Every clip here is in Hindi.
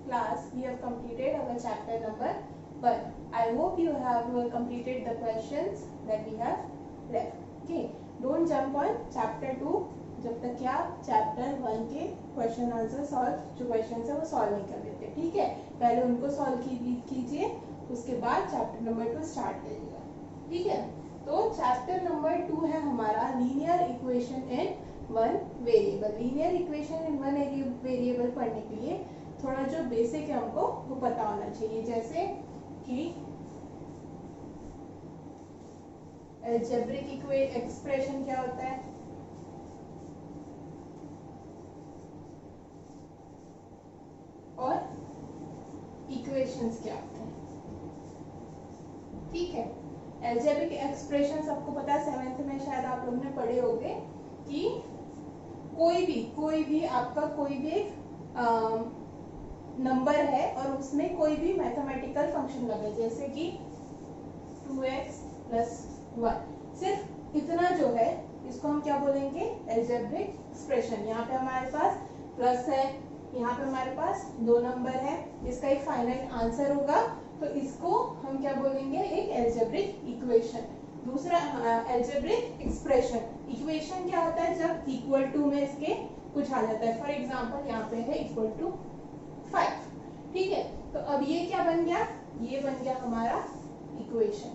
class we have completed our chapter number 1. I hope you have completed the questions that we have left. Okay, don't jump on chapter 2 जब तक कि आप चैप्टर 1 के क्वेश्चन आंसर सॉल्व जो क्वेश्चन है वो सॉल्व नहीं कर लेते. ठीक है, पहले उनको सॉल्व कीजिए, उसके बाद चैप्टर नंबर 2 स्टार्ट करिएगा. ठीक है, तो चैप्टर नंबर 2 है हमारा linear equation in one variable. Linear equation in one variable पढ़ने के लिए थोड़ा जो बेसिक है हमको वो पता होना चाहिए. जैसे कि अलजेब्रिक एक्सप्रेशन क्या होता है, और इक्वेशंस क्या होते हैं. ठीक है, अलजेब्रिक एक्सप्रेशन सबको पता है, 7th में शायद आप लोग ने पढ़े होंगे कि कोई भी आपका कोई भी नंबर है और उसमें कोई भी मैथमेटिकल फंक्शन लगे, जैसे कि 2x + 1. सिर्फ इतना जो है इसको हम क्या बोलेंगे, अलजेब्रिक एक्सप्रेशन. यहाँ पे हमारे पास प्लस है, यहाँ पे हमारे पास 2 नंबर है, इसका एक फाइनाइट आंसर होगा, तो इसको हम क्या बोलेंगे, एक अलजेब्रिक इक्वेशन. दूसरा अलजेब्रिक एक्सप्रेशन. इक्वेशन क्या होता है, जब इक्वल टू में इसके कुछ आ जाता है. फॉर एग्जांपल यहाँ पे है = 5. ठीक है, तो अब ये क्या बन गया, ये बन गया हमारा इक्वेशन.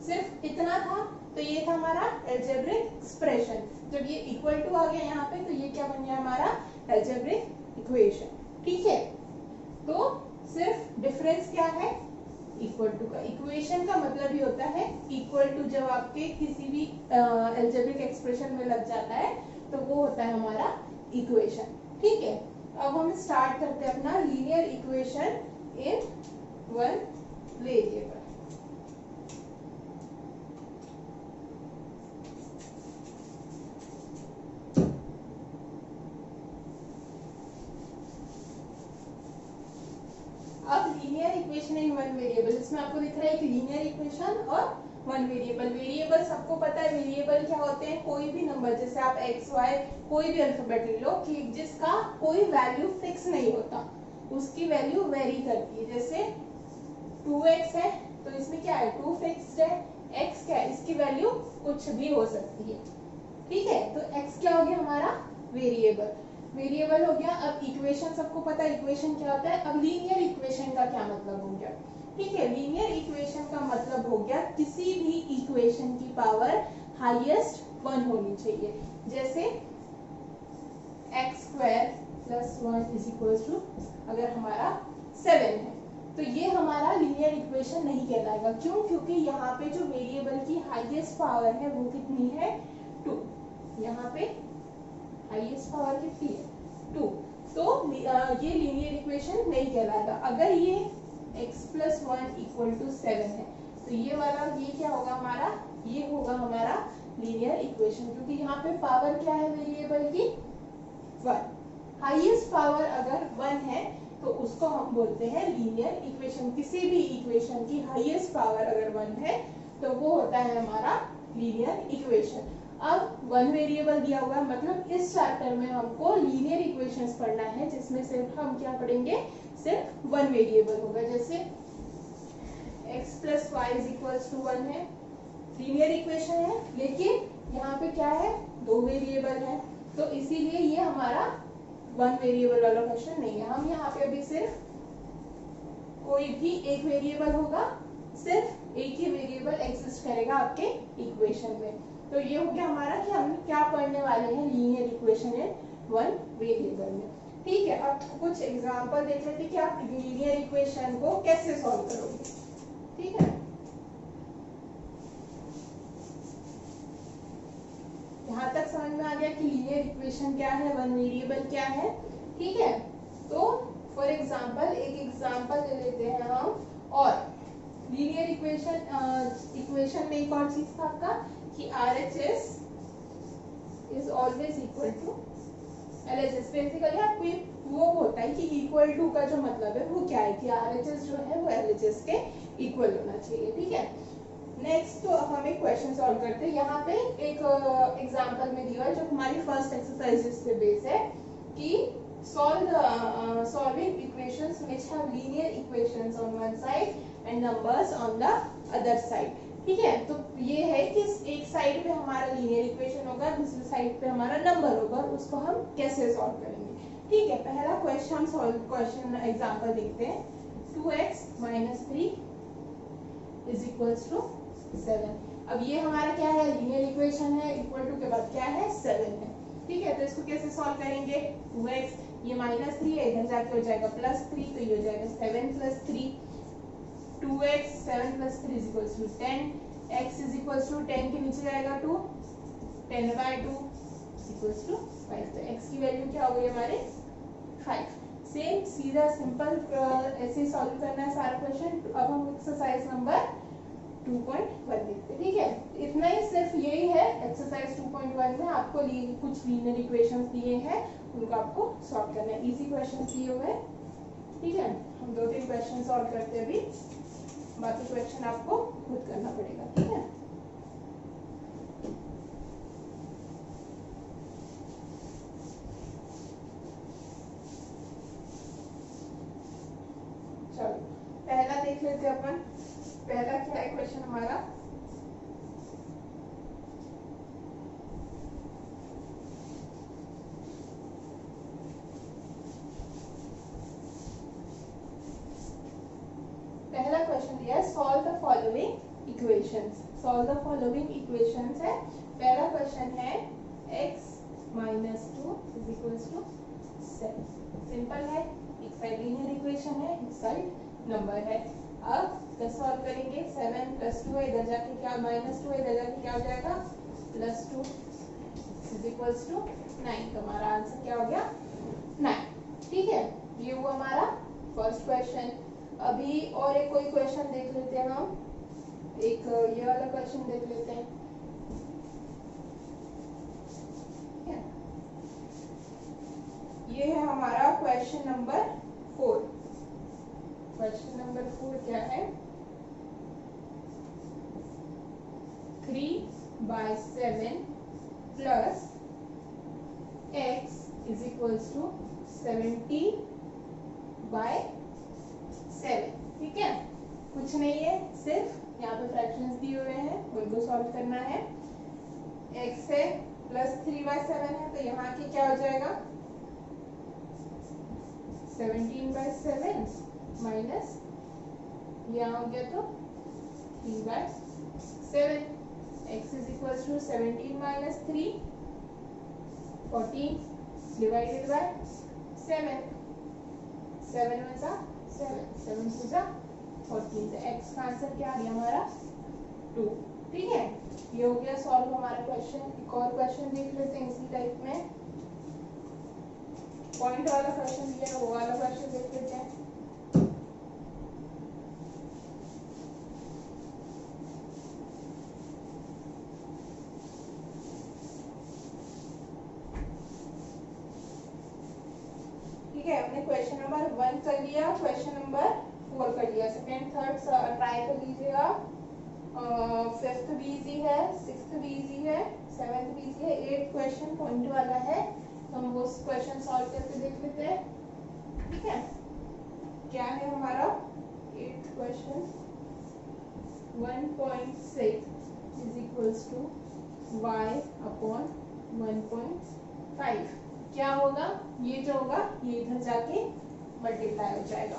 सिर्फ इतना था, तो ये था हमारा अलजेब्रिक एक्सप्रेशन. जब ये इक्वल टू आ गया यहाँ पे, तो ये क्या बन गया हमारा अलजेब्रिक इक्वेशन. ठीक है, तो सिर्फ डिफरेंस क्या है, इक्वल टू का. इक्वेशन का मतलब ही होता है इक्वल टू. जब आपके किसी भी अलजेब्रिक एक्सप्रेशन में लग जाता है तो वो होता है हमारा इक्वेशन. ठीक है, अब हम स्टार्ट करते हैं अपना linear equation in one variable. Equation in one variable, इसमें आपको दिख रहा है एक लीनियर इक्वेशन और वन वेरिएबल. वेरिएबल सबको पता है, वेरिएबल क्या होते हैं, कोई भी नंबर, जैसे आप x y कोई भी अल्फाबेट ले लो कि जिसका कोई वैल्यू फिक्स नहीं होता, उसकी वैल्यू वेरी करती है. जैसे 2x है तो इसमें क्या है, 2 फिक्स्ड है, x क्या है, इसकी वैल्यू कुछ भी हो सकती है. ठीक है, तो x क्या हो गया हमारा वेरिएबल. वेरिएबल हो गया. अब इक्वेशन सबको पता है इक्वेशन क्या होता है. अब लीनियर इक्वेशन का क्या मतलब हो गया. ठीक है, लीनियर इक्वेशन का मतलब हो गया किसी भी इक्वेशन की पावर हाईएस्ट 1 होनी चाहिए. जैसे x² + 1 = अगर हमारा 7 है, तो ये हमारा लीनियर इक्वेशन नहीं कहलाएगा. क्यों, क्योंकि यहाँ पे जो वेरिएबल की हाईएस्ट पावर है वो कितनी है, 2. यहाँ पे हाईएस्ट पावर कितनी है, 2. तो ये लीनियर इक्वेशन नहीं कहलाएगा. अगर ये x + 1 = 7 है, तो ये वाला ये क्या होगा हमारा, ये होगा हमारा लीनियर इक्वेशन, क्योंकि यहाँ पे पावर क्या है वेरिएबल की, 1. हाईएस्ट पावर अगर 1 है तो उसको हम बोलते हैं लीनियर इक्वेशन. किसी भी इक्वेशन की हाईएस्ट पावर अगर 1 है तो वो होता है हमारा लीनियर इक्वेशन. अब 1 वेरिएबल दिया हुआ है, मतलब इस चैप्टर में हमको लीनियर इक्वेशंस पढ़ना है, जिसमें सिर्फ हम क्या पढ़ेंगे, सिर्फ 1 वेरिएबल होगा. जैसे x + y = 1 है, लीनियर इक्वेशन है, लेकिन यहाँ पे क्या है, 2 वेरिएबल है, तो इसीलिए ये हमारा 1 वेरिएबल वाला क्वेश्चन नहीं है. हम यहाँ पे अभी सिर्फ कोई भी एक वेरिएबल होगा, सिर्फ एक ही वेरिएबल एग्जिस्ट करेगा आपके इक्वेशन में. तो ये हो गया हमारा कि हम क्या पढ़ने वाले हैं, linear equation in one variable में. ठीक है, अब कुछ एग्जांपल देख लेते हैं कि आप लीनियर इक्वेशन को कैसे सॉल्व करोगे. ठीक है, यहाँ तक समझ में आ गया कि लीनियर इक्वेशन क्या है, वन वेरिएबल क्या है. ठीक है, तो फॉर एग्जांपल एक एग्जांपल ले लेते हैं हम. और लीनियर इक्वेशन में एक और चीज था आपका कि RHS is always equal to LHS. Basically आपको वो होता है कि इक्वल टू का जो मतलब है वो क्या है, कि RHS जो है वो LHS के इक्वल होना चाहिए. ठीक है, नेक्स्ट तो हम एक क्वेश्चन सॉल्व करते हैं. यहाँ पे एक एग्जांपल में दिया है जो हमारी फर्स्ट एक्सरसाइज से बेस है कि solving equation equations which have linear equations on one side and numbers on the other side. ठीक है, तो ये है कि एक साइड पे हमारा लीनियर इक्वेशन होगा, दूसरी साइड पे हमारा नंबर होगा, उसको हम कैसे सॉल्व करेंगे। ठीक है, पहला क्वेश्चन हम क्वेश्चन एग्जांपल देखते हैं। 2x - 3 = 7। अब ये हमारा क्या है, लीनियर इक्वेशन है, इक्वल टू के बाद क्या है 7 है। ठीक है, तो इसको कैसे सॉल्व करेंगे। 2x, ये -3 है, इधर जाके हो जाएगा +3, तो ये हो जाएगा 7 + 3। 2x 7 + 3 = 10। x = 10 के नीचे जाएगा 2, 10/2 = 5। तो x की वैल्यू क्या हो गई हमारे 5। सेम सीधा सिंपल ऐसे सॉल्व करना है सारा क्वेश्चन। अब हम एक्सरसाइज नंबर 2.1 देखते हैं। ठीक है, इतना ही, सिर्फ यही है। एक्सरसाइज 2.1 में आपको कुछ लीनियर इक्वेशंस दिए हैं, उनको आपको सॉल्व करना है। इजी क्वेश्चन दिए हुए हैं। ठीक है, हम 2-3 क्वेश्चन सॉल्व करते हैं अभी, बाकी क्वेश्चन आपको खुद करना पड़ेगा। ठीक है, चलो पहला देख लेते हैं अपन। पहला क्या है क्वेश्चन हमारा। पहला क्वेश्चन दिया है, solve the following equations. Solve the following equations है। पहला क्वेश्चन है x - 2 = 7। सिंपल है, एक साइड लीनियर इक्वेशन है, एक साइड नंबर है। अब कैसे सॉल्व करेंगे। 7 + 2 है, इधर जाके क्या -2 है, इधर जाके क्या हो जाएगा +2 = 9। तो हमारा आंसर क्या हो गया 9। ठीक है, ये हुआ हमारा फर्स्ट क्वेश्चन। अभी और एक कोई क्वेश्चन देख लेते हैं हम। एक ये वाला क्वेश्चन देख लेते हैं। ये है हमारा क्वेश्चन नंबर 4। क्वेश्चन नंबर 4 क्या है। 3/7 plus x = 70/7। ठीक है, कुछ नहीं है, सिर्फ यहाँ पे फ्रैक्शंस दिए हुए हैं, उनको सॉल्व करना है। x है +3/7 है, तो यहाँ के क्या हो जाएगा 17/7 माइनस यहाँ हो गया तो 3/7। x = 17 - 3 14 divided by 7। 7 में सा 7, 7 से जा 14। तो x का आंसर क्या आ गया हमारा 2। ठीक है, ये हो गया सॉल्व हमारा क्वेश्चन। एक और क्वेश्चन देख लेते हैं इसी टाइप में। पॉइंट वाला क्वेश्चन दिया है, वो वाला क्वेश्चन देख लेते हैं। ठीक है, हमने क्वेश्चन नंबर 1 कर लिया, क्वेश्चन नंबर 4 कर लिया। सेकंड थर्ड ट्राई कर लीजिएगा। 5th भी इजी है, 6th भी इजी है, 7th भी इजी है, 8th क्वेश्चन पॉइंट वाला है, तो हम वो क्वेश्चन सॉल्व करके देख लेते हैं। ठीक है, क्या है हमारा 8th क्वेश्चन। 1.6 = y/1.5। क्या होगा, ये जो होगा ये इधर जाके मल्टीप्लाई हो जाएगा।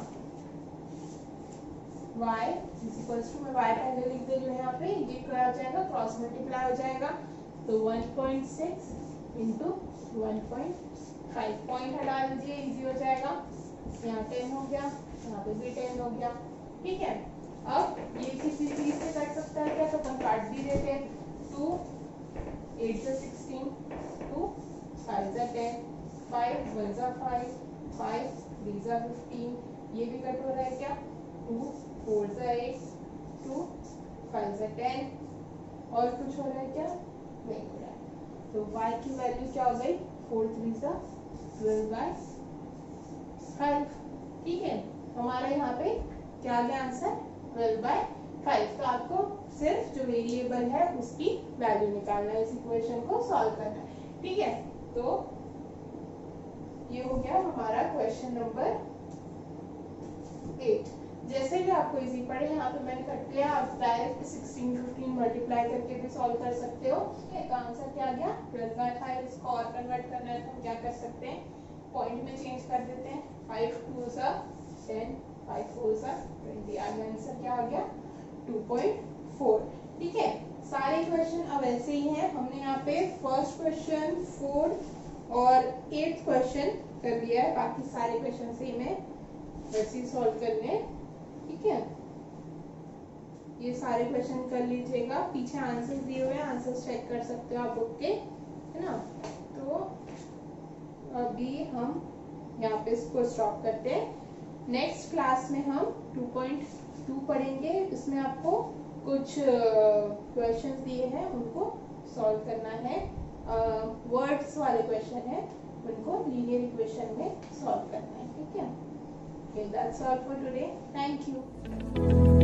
y = मैं y पहले लिख दे रही हूँ यहाँ पे, ये क्या हो जाएगा क्रॉस मल्टीप्लाई हो जाएगा। तो 1.6 × 1.5, पॉइंट हटा दीजिए, इजी हो जाएगा। यहाँ 10 हो गया, यहाँ पे भी 10 हो गया। ठीक है, अब ये किसी चीज से कर सकता है क्या, तो अपन काट भी देते हैं। 2 8 से 16, 2 5 से 10, 5 1 से 5, 5 3 से 15, ये भी कट हो रहा है क्या। 2 4 से 8, 2 5 से 10, और कुछ हो रहा है क्या, नहीं हो रहा है। तो y की वैल्यू क्या हो गई 4 3 से 12/5। ठीक है, हमारा यहाँ पे क्या आ गया आंसर 12/5। तो आपको सिर्फ जो वेरिएबल है उसकी वैल्यू निकालना है, इस इक्वेशन को सॉल्व करना है। ठीक है, तो ये हो गया हमारा क्वेश्चन नंबर 8। जैसे भी आपको इजी पड़े, यहाँ पे मैंने कट लिया, आप डायरेक्ट 16 15 मल्टीप्लाई करके भी सॉल्व कर सकते हो। इसका आंसर क्या आ गया 12 का था। इसको और कन्वर्ट करना है तो हम क्या कर सकते हैं, पॉइंट में चेंज कर देते हैं। 5 2 10, 5 4 20। आंसर क्या आ गया 2.4। ठीक है, सारे क्वेश्चन अब ऐसे ही हैं। हमने यहाँ पे फर्स्ट क्वेश्चन, 4th और 8th क्वेश्चन कर लिया है, बाकी सारे क्वेश्चन सेम है, वैसे ही सॉल्व करने। ठीक है, ये सारे क्वेश्चन कर लीजिएगा, पीछे आंसर्स दिए हुए हैं, आंसर्स चेक कर सकते हो आप बुक के, है ना। तो अभी हम यहाँ पे इसको स्टॉप करते हैं। नेक्स्ट क्लास में हम 2.2 पढ़ेंगे। इसमें आपको कुछ क्वेश्चंस दिए हैं, उनको सॉल्व करना है। वर्ड्स वाले क्वेश्चन है, उनको लीनियर इक्वेशन में सॉल्व करना है। ठीक है, okay, that's all for today. Thank you.